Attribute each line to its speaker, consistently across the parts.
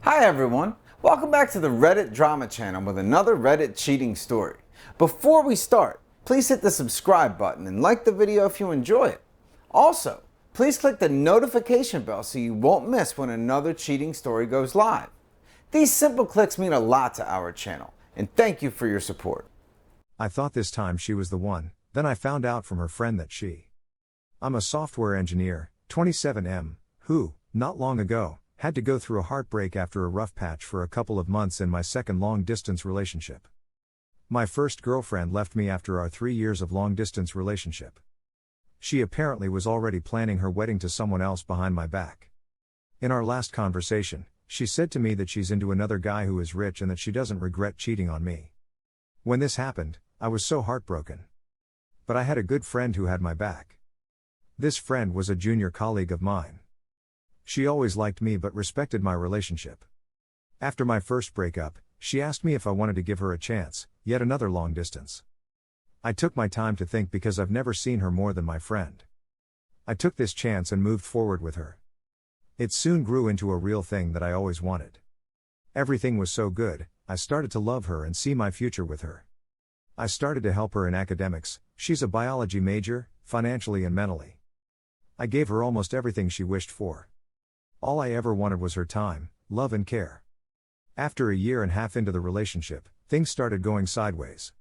Speaker 1: Hi everyone, welcome back to the Reddit drama channel with another Reddit cheating story. Before we start, please hit the subscribe button and like the video if you enjoy it. Also, please click the notification bell so you won't miss when another cheating story goes live. These simple clicks mean a lot to our channel, and thank you for your support.
Speaker 2: I thought this time she was the one, then I found out from her friend that I'm a software engineer, 27M, who, not long ago, had to go through a heartbreak after a rough patch for a couple of months in my second long-distance relationship. My first girlfriend left me after our 3 years of long-distance relationship. She apparently was already planning her wedding to someone else behind my back. In our last conversation, she said to me that she's into another guy who is rich and that she doesn't regret cheating on me. When this happened, I was so heartbroken. But I had a good friend who had my back. This friend was a junior colleague of mine. She always liked me but respected my relationship. After my first breakup, she asked me if I wanted to give her a chance, yet another long distance. I took my time to think because I've never seen her more than my friend. I took this chance and moved forward with her. It soon grew into a real thing that I always wanted. Everything was so good, I started to love her and see my future with her. I started to help her in academics. She's a biology major, financially and mentally. I gave her almost everything she wished for. All I ever wanted was her time, love and care. After a year and a half into the relationship, things started going sideways.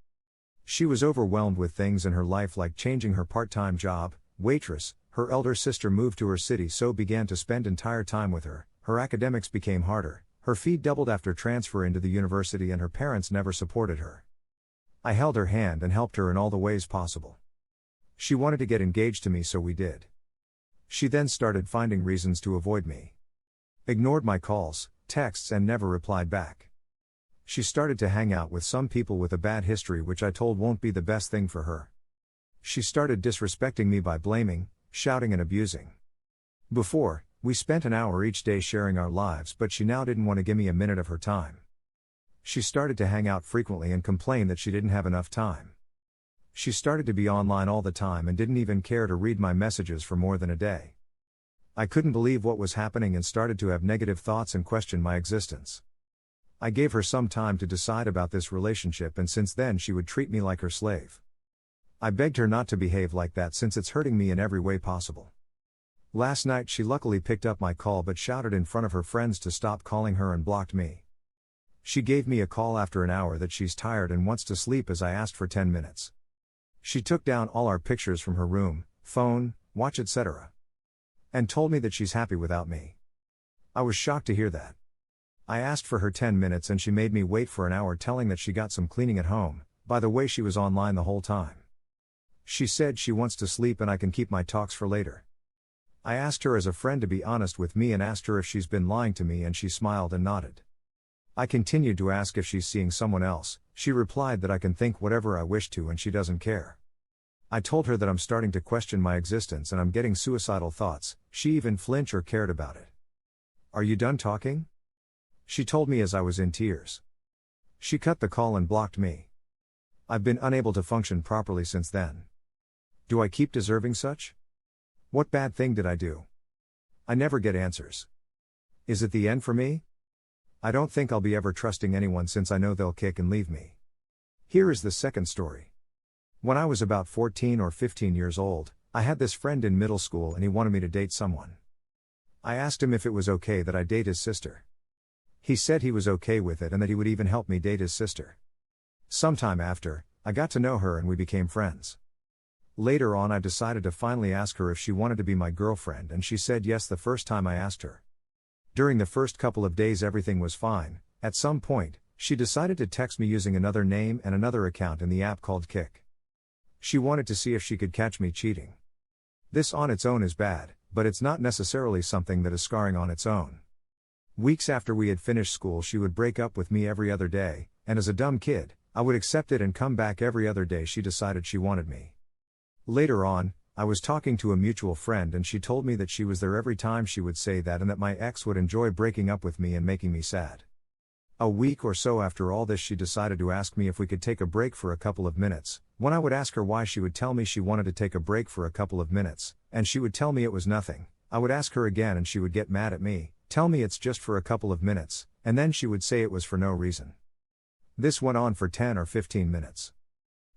Speaker 2: She was overwhelmed with things in her life like changing her part-time job, waitress, her elder sister moved to her city so began to spend entire time with her, her academics became harder, her fee doubled after transfer into the university and her parents never supported her. I held her hand and helped her in all the ways possible. She wanted to get engaged to me so we did. She then started finding reasons to avoid me. Ignored my calls, texts and never replied back. She started to hang out with some people with a bad history which I told won't be the best thing for her. She started disrespecting me by blaming, shouting and abusing. Before, we spent an hour each day sharing our lives but she now didn't want to give me a minute of her time. She started to hang out frequently and complain that she didn't have enough time. She started to be online all the time and didn't even care to read my messages for more than a day. I couldn't believe what was happening and started to have negative thoughts and question my existence. I gave her some time to decide about this relationship and since then she would treat me like her slave. I begged her not to behave like that since it's hurting me in every way possible. Last night she luckily picked up my call but shouted in front of her friends to stop calling her and blocked me. She gave me a call after an hour that she's tired and wants to sleep as I asked for 10 minutes. She took down all our pictures from her room, phone, watch etc. and told me that she's happy without me. I was shocked to hear that. I asked for her 10 minutes and she made me wait for an hour telling that she got some cleaning at home, by the way she was online the whole time. She said she wants to sleep and I can keep my talks for later. I asked her as a friend to be honest with me and asked her if she's been lying to me and she smiled and nodded. I continued to ask if she's seeing someone else. She replied that I can think whatever I wish to and she doesn't care. I told her that I'm starting to question my existence and I'm getting suicidal thoughts. She even flinched or cared about it. Are you done talking? She told me as I was in tears. She cut the call and blocked me. I've been unable to function properly since then. Do I keep deserving such? What bad thing did I do? I never get answers. Is it the end for me? I don't think I'll be ever trusting anyone since I know they'll kick and leave me. Here is the second story. When I was about 14 or 15 years old, I had this friend in middle school and he wanted me to date someone. I asked him if it was okay that I date his sister. He said he was okay with it and that he would even help me date his sister. Sometime after, I got to know her and we became friends. Later on I decided to finally ask her if she wanted to be my girlfriend and she said yes the first time I asked her. During the first couple of days everything was fine. At some point, she decided to text me using another name and another account in the app called Kik. She wanted to see if she could catch me cheating. This on its own is bad, but it's not necessarily something that is scarring on its own. Weeks after we had finished school she would break up with me every other day, and as a dumb kid, I would accept it and come back every other day she decided she wanted me. Later on, I was talking to a mutual friend and she told me that she was there every time she would say that and that my ex would enjoy breaking up with me and making me sad. A week or so after all this she decided to ask me if we could take a break for a couple of minutes. When I would ask her why she would tell me she wanted to take a break for a couple of minutes, and she would tell me it was nothing. I would ask her again and she would get mad at me, tell me it's just for a couple of minutes, and then she would say it was for no reason. This went on for 10 or 15 minutes.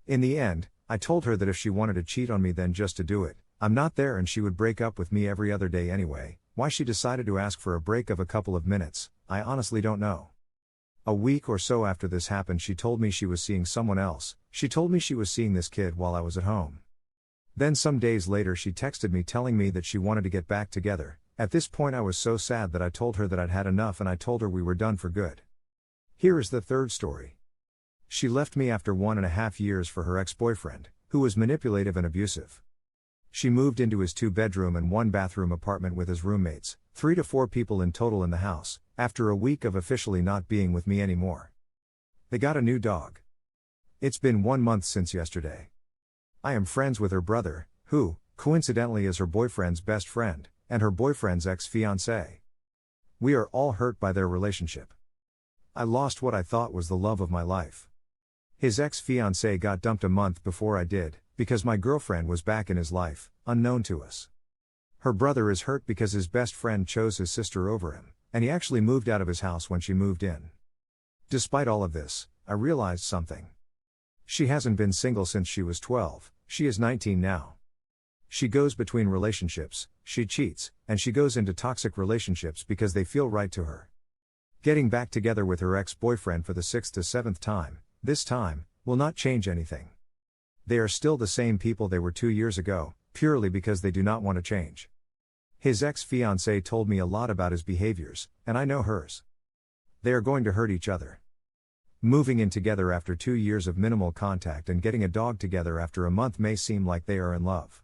Speaker 2: In the end, I told her that if she wanted to cheat on me then just to do it, I'm not there, and she would break up with me every other day anyway. Why she decided to ask for a break of a couple of minutes, I honestly don't know. A week or so after this happened, she told me she was seeing someone else. She told me she was seeing this kid while I was at home. Then some days later she texted me telling me that she wanted to get back together. At this point I was so sad that I told her that I'd had enough, and I told her we were done for good. Here is the third story. She left me after 1.5 years for her ex-boyfriend, who was manipulative and abusive. She moved into his 2-bedroom and 1-bathroom apartment with his roommates, 3 to 4 people in total in the house, after a week of officially not being with me anymore. They got a new dog. It's been 1 month since yesterday. I am friends with her brother, who, coincidentally, is her boyfriend's best friend, and her boyfriend's ex-fiancé. We are all hurt by their relationship. I lost what I thought was the love of my life. His ex-fiancé got dumped a month before I did, because my girlfriend was back in his life, unknown to us. Her brother is hurt because his best friend chose his sister over him, and he actually moved out of his house when she moved in. Despite all of this, I realized something. She hasn't been single since she was 12, she is 19 now. She goes between relationships, she cheats, and she goes into toxic relationships because they feel right to her. Getting back together with her ex-boyfriend for the 6th to 7th time, this time, will not change anything. They are still the same people they were 2 years ago, purely because they do not want to change. His ex-fiancé told me a lot about his behaviors, and I know hers. They are going to hurt each other. Moving in together after 2 years of minimal contact and getting a dog together after a month may seem like they are in love.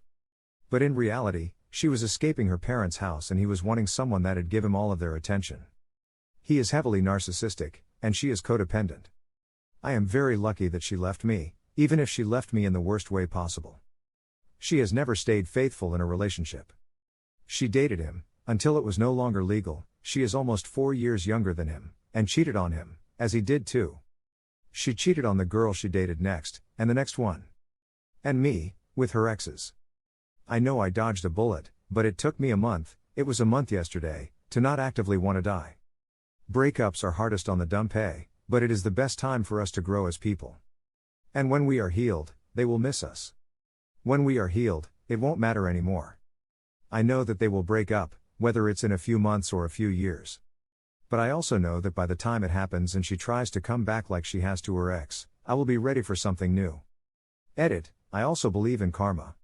Speaker 2: But in reality, she was escaping her parents' house and he was wanting someone that'd give him all of their attention. He is heavily narcissistic, and she is codependent. I am very lucky that she left me, even if she left me in the worst way possible. She has never stayed faithful in a relationship. She dated him, until it was no longer legal. She is almost 4 years younger than him, and cheated on him, as he did too. She cheated on the girl she dated next, and the next one. And me, with her exes. I know I dodged a bullet, but it took me a month, it was a month yesterday, to not actively want to die. Breakups are hardest on the dump, but it is the best time for us to grow as people. And when we are healed, they will miss us. When we are healed, it won't matter anymore. I know that they will break up, whether it's in a few months or a few years. But I also know that by the time it happens and she tries to come back like she has to her ex, I will be ready for something new. Edit, I also believe in karma.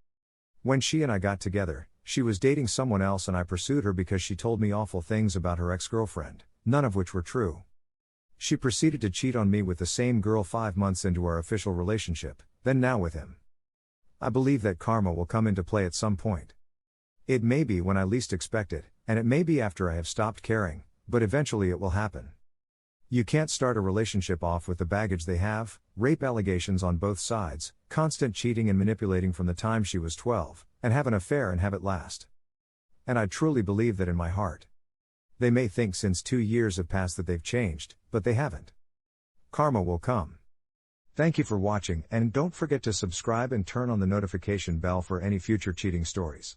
Speaker 2: When she and I got together, she was dating someone else and I pursued her because she told me awful things about her ex-girlfriend, none of which were true. She proceeded to cheat on me with the same girl 5 months into our official relationship, then now with him. I believe that karma will come into play at some point. It may be when I least expect it, and it may be after I have stopped caring, but eventually it will happen. You can't start a relationship off with the baggage they have, rape allegations on both sides, constant cheating and manipulating from the time she was 12, and have an affair and have it last. And I truly believe that in my heart. They may think since 2 years have passed that they've changed, but they haven't. Karma will come. Thank you for watching, and don't forget to subscribe and turn on the notification bell for any future cheating stories.